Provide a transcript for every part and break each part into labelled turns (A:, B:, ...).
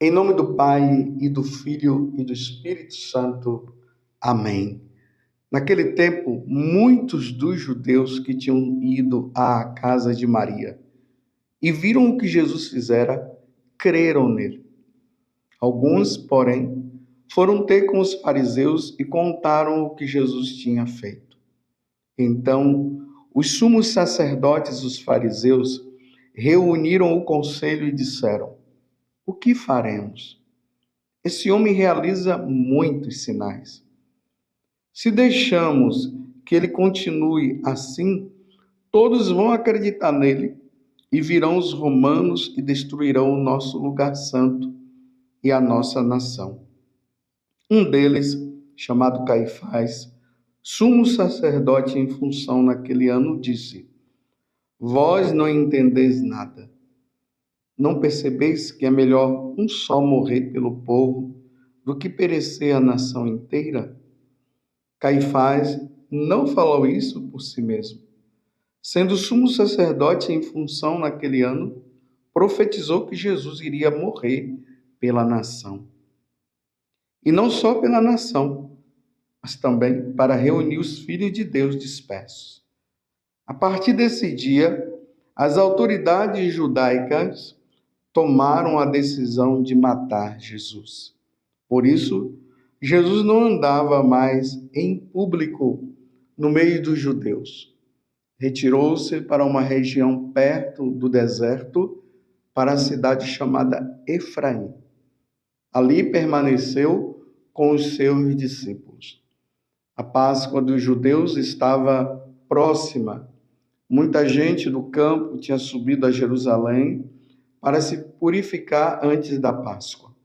A: Em nome do Pai, e do Filho, e do Espírito Santo. Amém. Naquele tempo, muitos dos judeus que tinham ido à casa de Maria e viram o que Jesus fizera, creram nele. Alguns, porém, foram ter com os fariseus e contaram o que Jesus tinha feito. Então, os sumos sacerdotes e os fariseus reuniram o conselho e disseram: o que faremos? Esse homem realiza muitos sinais. Se deixamos que ele continue assim, todos vão acreditar nele e virão os romanos e destruirão o nosso lugar santo e a nossa nação. Um deles, chamado Caifás, sumo sacerdote em função naquele ano, disse: vós não entendeis nada. Não percebeis que é melhor um só morrer pelo povo do que perecer a nação inteira? Caifás não falou isso por si mesmo. Sendo sumo sacerdote em função naquele ano, profetizou que Jesus iria morrer pela nação. E não só pela nação, mas também para reunir os filhos de Deus dispersos. A partir desse dia, as autoridades judaicas tomaram a decisão de matar Jesus. Por isso, Jesus não andava mais em público no meio dos judeus. Retirou-se para uma região perto do deserto, para a cidade chamada Efraim. Ali permaneceu com os seus discípulos. A Páscoa dos judeus estava próxima. Muita gente do campo tinha subido a Jerusalém para se purificar antes da Páscoa.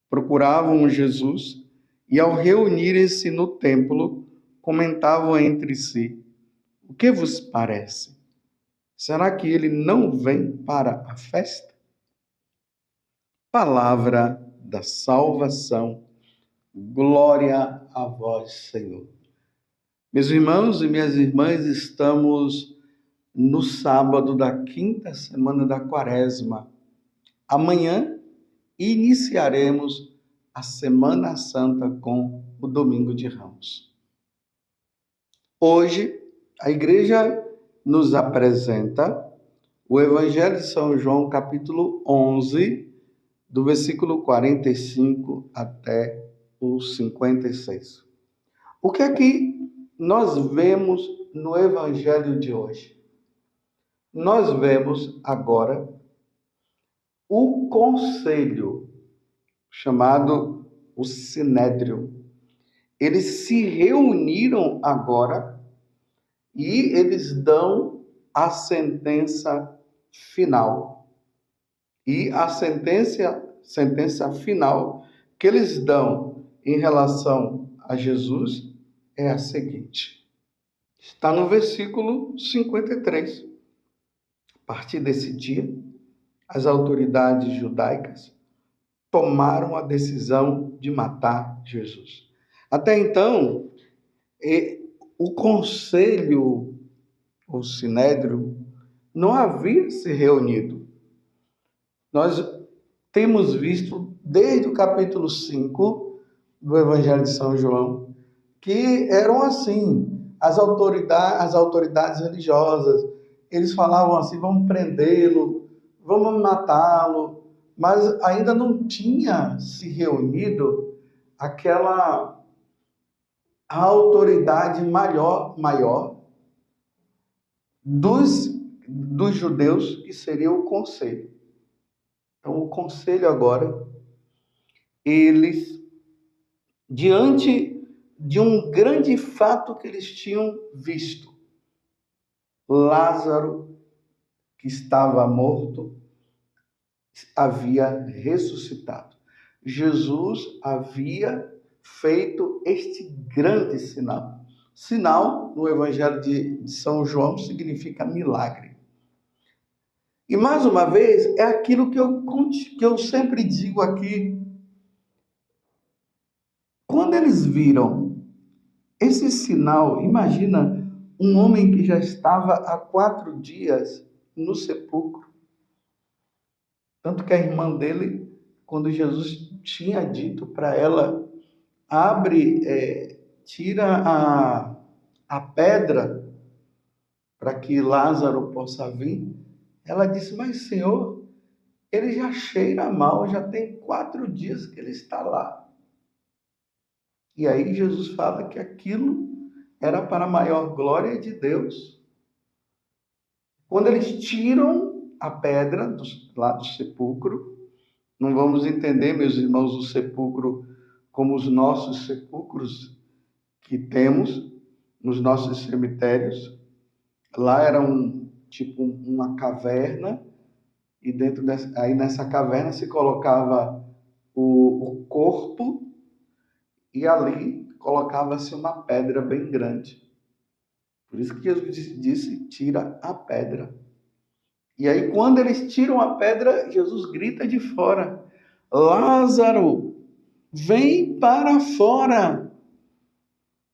A: Procuravam Jesus e, ao reunirem-se no templo, comentavam entre si: o que vos parece? Será que ele não vem para a festa? Palavra da salvação. Glória a vós, Senhor. Meus irmãos e minhas irmãs, estamos no sábado da quinta semana da Quaresma. Amanhã iniciaremos a Semana Santa com o Domingo de Ramos. Hoje, a Igreja nos apresenta o Evangelho de São João, capítulo 11, do versículo 45 até o 56. O que é que nós vemos no Evangelho de hoje? Nós vemos agora o conselho, chamado o Sinédrio. Eles se reuniram agora e eles dão a sentença final. E a sentença final que eles dão em relação a Jesus é a seguinte. Está no versículo 53. A partir desse dia, as autoridades judaicas tomaram a decisão de matar Jesus. Até então, o conselho, o Sinédrio, não havia se reunido. Nós temos visto, desde o capítulo 5 do Evangelho de São João, que eram assim, as autoridades religiosas, eles falavam assim: vamos prendê-lo, vamos matá-lo, mas ainda não tinha se reunido aquela autoridade maior dos judeus, que seria o conselho. Então, o conselho agora, eles, diante de um grande fato que eles tinham visto, Lázaro, que estava morto, havia ressuscitado. Jesus havia feito este grande sinal. Sinal, no Evangelho de São João, significa milagre. E, mais uma vez, é aquilo que eu sempre digo aqui. Quando eles viram esse sinal, imagina um homem que já estava há 4 dias no sepulcro. Tanto que a irmã dele quando Jesus tinha dito para ela, abre, tira a pedra para que Lázaro possa vir, ela disse, mas Senhor, ele já cheira mal, já tem 4 dias que ele está lá. E aí Jesus fala que aquilo era para a maior glória de Deus. Quando eles tiram a pedra lá do sepulcro, não vamos entender, meus irmãos, o sepulcro como os nossos sepulcros que temos nos nossos cemitérios. Lá era tipo uma caverna, e aí nessa caverna se colocava o corpo, e ali colocava-se uma pedra bem grande. Por isso que Jesus disse, tira a pedra. E aí quando eles tiram a pedra, Jesus grita de fora, Lázaro, vem para fora.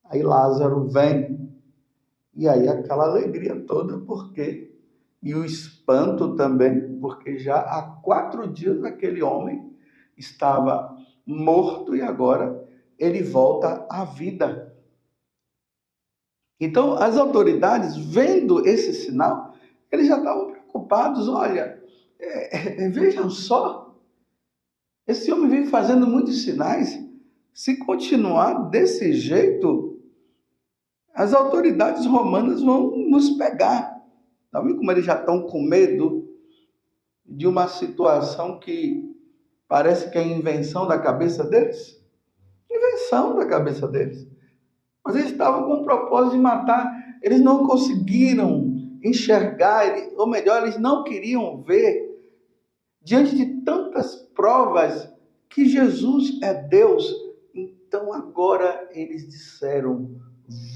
A: Aí Lázaro vem, e aí aquela alegria toda, porque, e o espanto também, porque já há 4 dias aquele homem estava morto e agora ele volta à vida. Então, as autoridades, vendo esse sinal, eles já estavam preocupados. Olha, vejam só, esse homem vem fazendo muitos sinais. Se continuar desse jeito, as autoridades romanas vão nos pegar. Está vendo como eles já estão com medo de uma situação que parece que é invenção da cabeça deles? Invenção da cabeça deles. Mas eles estavam com o propósito de matar. Eles não conseguiram enxergar, ou melhor, eles não queriam ver, diante de tantas provas, que Jesus é Deus. Então agora eles disseram,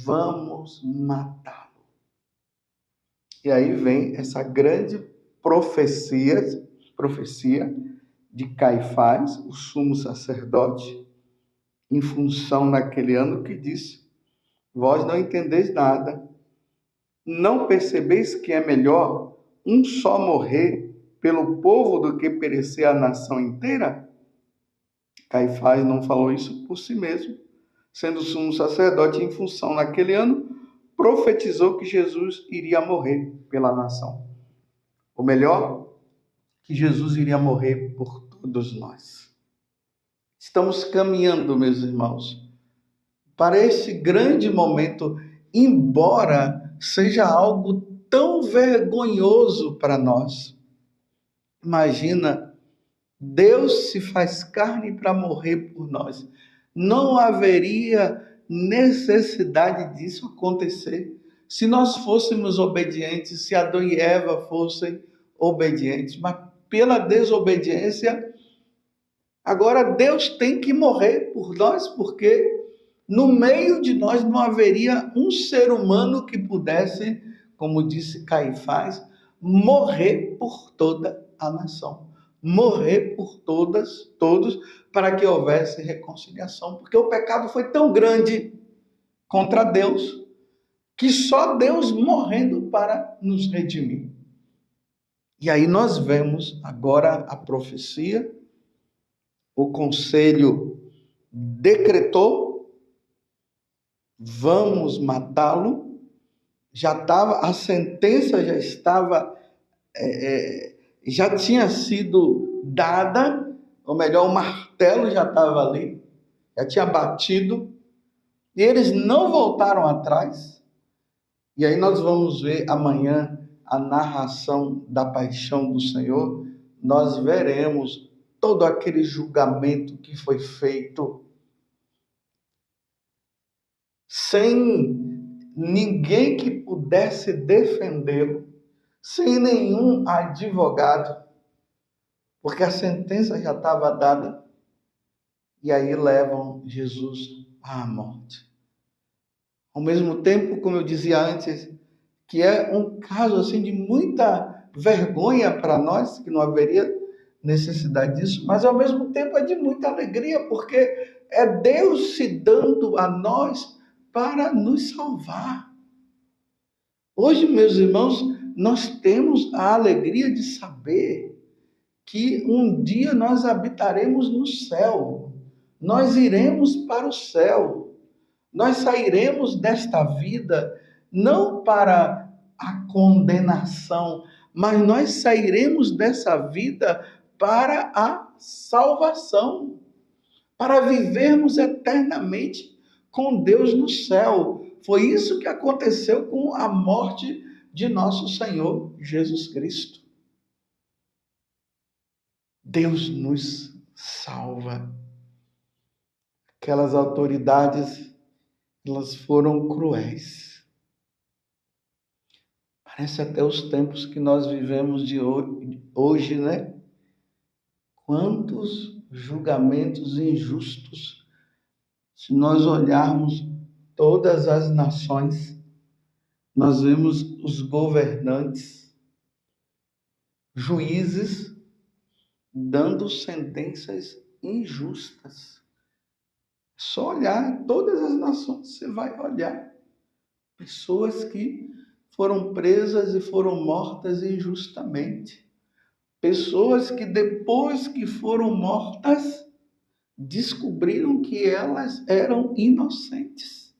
A: vamos matá-lo. E aí vem essa grande profecia de Caifás, o sumo sacerdote, em função naquele ano que disse, vós não entendeis nada, não percebeis que é melhor um só morrer pelo povo do que perecer a nação inteira? Caifás não falou isso por si mesmo, sendo sumo sacerdote em função naquele ano, profetizou que Jesus iria morrer pela nação. Ou melhor, que Jesus iria morrer por todos nós. Estamos caminhando, meus irmãos, para esse grande momento, embora seja algo tão vergonhoso para nós. Imagina, Deus se faz carne para morrer por nós. Não haveria necessidade disso acontecer se nós fôssemos obedientes, se Adão e Eva fossem obedientes. Mas pela desobediência, agora Deus tem que morrer por nós, porque no meio de nós não haveria um ser humano que pudesse, como disse Caifás, morrer por toda a nação. Morrer por todos, para que houvesse reconciliação. Porque o pecado foi tão grande contra Deus, que só Deus morrendo para nos redimir. E aí nós vemos agora a profecia, o conselho decretou, vamos matá-lo, a sentença já estava, já tinha sido dada, ou melhor, o martelo já estava ali, já tinha batido, e eles não voltaram atrás. E aí nós vamos ver amanhã a narração da paixão do Senhor, nós veremos todo aquele julgamento que foi feito, sem ninguém que pudesse defendê-lo, sem nenhum advogado, porque a sentença já estava dada, e aí levam Jesus à morte. Ao mesmo tempo, como eu dizia antes, que é um caso assim de muita vergonha para nós, que não haveria necessidade disso, mas ao mesmo tempo é de muita alegria, porque é Deus se dando a nós para nos salvar. Hoje, meus irmãos, nós temos a alegria de saber que um dia nós habitaremos no céu, nós iremos para o céu, nós sairemos desta vida não para a condenação, mas nós sairemos dessa vida para a salvação, para vivermos eternamente com Deus no céu. Foi isso que aconteceu com a morte de nosso Senhor Jesus Cristo. Deus nos salva. Aquelas autoridades, elas foram cruéis. Parece até os tempos que nós vivemos de hoje, né? Quantos julgamentos injustos. Se nós olharmos todas as nações, nós vemos os governantes, juízes, dando sentenças injustas. Só olhar todas as nações, você vai olhar. Pessoas que foram presas e foram mortas injustamente. Pessoas que depois que foram mortas, descobriram que elas eram inocentes.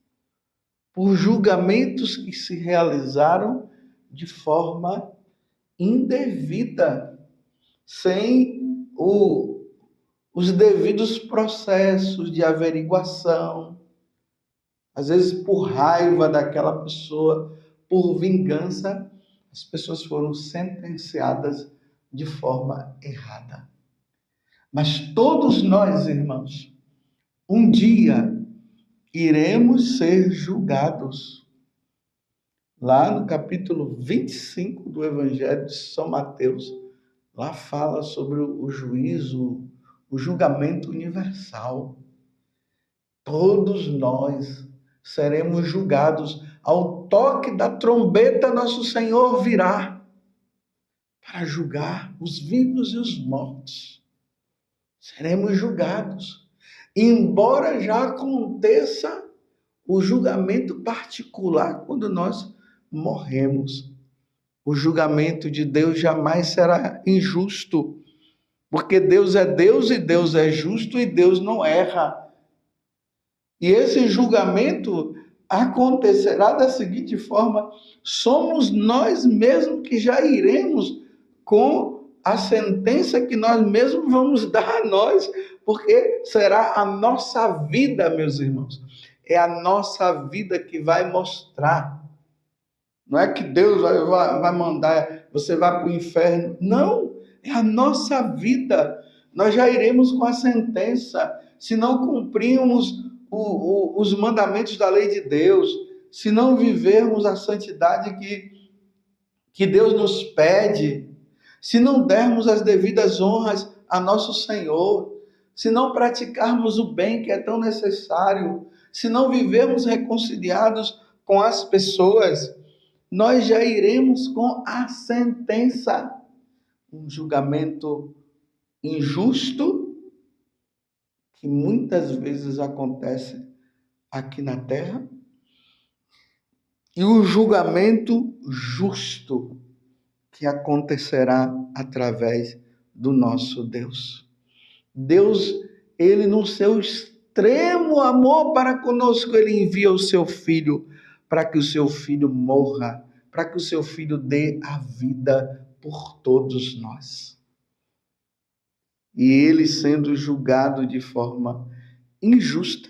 A: Por julgamentos que se realizaram de forma indevida, sem os devidos processos de averiguação, às vezes por raiva daquela pessoa, por vingança, as pessoas foram sentenciadas de forma errada. Mas todos nós, irmãos, um dia iremos ser julgados. Lá no capítulo 25 do Evangelho de São Mateus, lá fala sobre o juízo, o julgamento universal. Todos nós seremos julgados. Ao toque da trombeta, nosso Senhor virá para julgar os vivos e os mortos. Seremos julgados. Embora já aconteça o julgamento particular quando nós morremos. O julgamento de Deus jamais será injusto, porque Deus é Deus e Deus é justo e Deus não erra. E esse julgamento acontecerá da seguinte forma: somos nós mesmos que já iremos com a sentença que nós mesmos vamos dar a nós, porque será a nossa vida, meus irmãos. É a nossa vida que vai mostrar. Não é que Deus vai mandar, você vai para o inferno. Não, é a nossa vida. Nós já iremos com a sentença. Se não cumprirmos os mandamentos da lei de Deus, se não vivermos a santidade que Deus nos pede, se não dermos as devidas honras a nosso Senhor, se não praticarmos o bem que é tão necessário, se não vivermos reconciliados com as pessoas, nós já iremos com a sentença. Um julgamento injusto que muitas vezes acontece aqui na terra, e o julgamento justo que acontecerá através do nosso Deus. Deus, ele no seu extremo amor para conosco, ele envia o seu Filho para que o seu Filho morra, para que o seu Filho dê a vida por todos nós. E ele sendo julgado de forma injusta,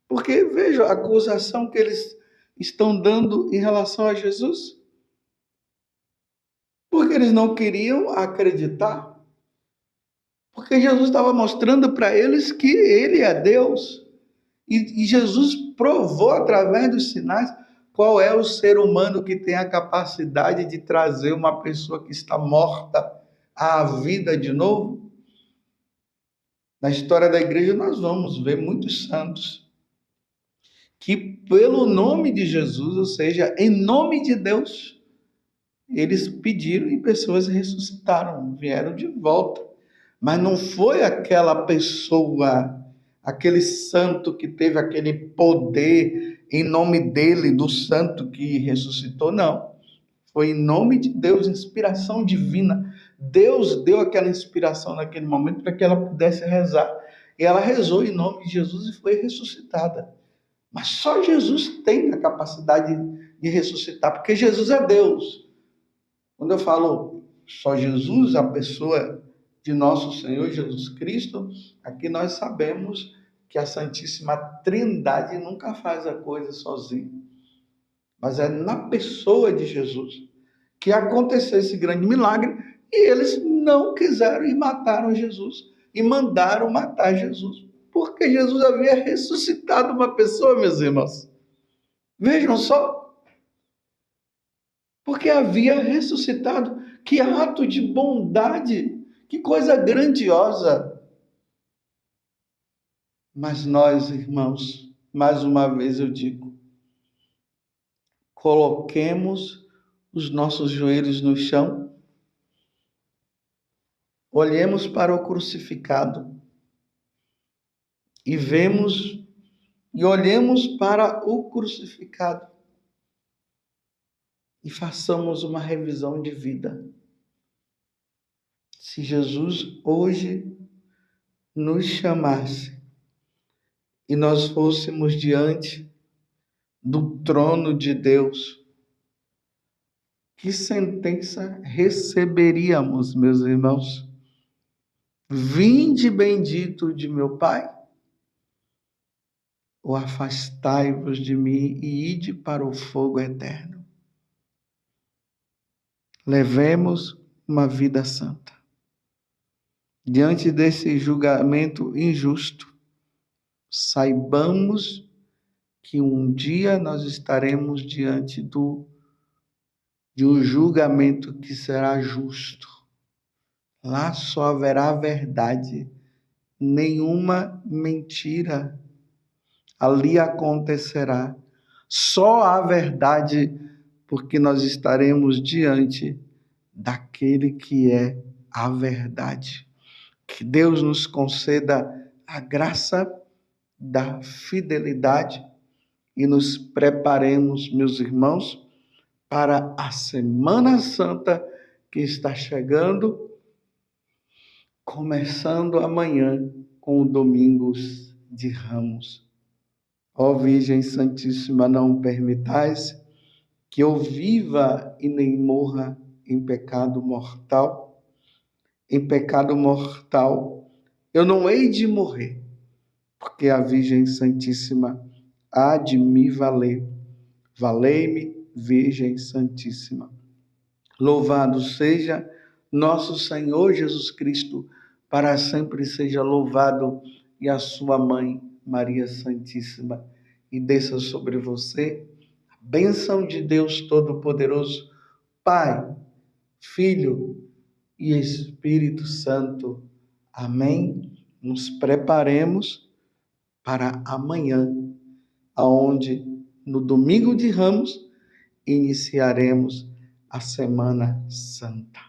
A: porque veja a acusação que eles estão dando em relação a Jesus. Porque eles não queriam acreditar. Porque Jesus estava mostrando para eles que ele é Deus. E Jesus provou através dos sinais qual é o ser humano que tem a capacidade de trazer uma pessoa que está morta à vida de novo. Na história da igreja nós vamos ver muitos santos que pelo nome de Jesus, ou seja, em nome de Deus, eles pediram e pessoas ressuscitaram, vieram de volta. Mas não foi aquela pessoa, aquele santo que teve aquele poder em nome dele, do santo que ressuscitou, não. Foi em nome de Deus, inspiração divina. Deus deu aquela inspiração naquele momento para que ela pudesse rezar. E ela rezou em nome de Jesus e foi ressuscitada. Mas só Jesus tem a capacidade de ressuscitar, porque Jesus é Deus. Quando eu falo só Jesus, a pessoa de nosso Senhor Jesus Cristo, aqui nós sabemos que a Santíssima Trindade nunca faz a coisa sozinha. Mas é na pessoa de Jesus que aconteceu esse grande milagre e eles não quiseram e mataram Jesus. E mandaram matar Jesus. Porque Jesus havia ressuscitado uma pessoa, meus irmãos. Vejam só. Porque havia ressuscitado. Que ato de bondade. Que coisa grandiosa. Mas nós, irmãos, mais uma vez eu digo, coloquemos os nossos joelhos no chão, olhemos para o crucificado e vemos e olhemos para o crucificado e façamos uma revisão de vida. Se Jesus hoje nos chamasse e nós fôssemos diante do trono de Deus, que sentença receberíamos, meus irmãos? Vinde bendito de meu Pai, ou afastai-vos de mim e ide para o fogo eterno. Levemos uma vida santa. Diante desse julgamento injusto, saibamos que um dia nós estaremos diante de um julgamento que será justo. Lá só haverá verdade, nenhuma mentira. Ali acontecerá só a verdade, porque nós estaremos diante daquele que é a verdade. Que Deus nos conceda a graça da fidelidade e nos preparemos, meus irmãos, para a Semana Santa que está chegando, começando amanhã com o Domingos de Ramos. Ó Virgem Santíssima, não permitais que eu viva e nem morra em pecado mortal. Em pecado mortal eu não hei de morrer, porque a Virgem Santíssima há de me valer. Valei-me, Virgem Santíssima. Louvado seja nosso Senhor Jesus Cristo, para sempre seja louvado, e a sua mãe, Maria Santíssima. E desça sobre você a bênção de Deus Todo-Poderoso, Pai, Filho e Espírito Santo. Amém? Nos preparemos para amanhã, aonde no Domingo de Ramos iniciaremos a Semana Santa.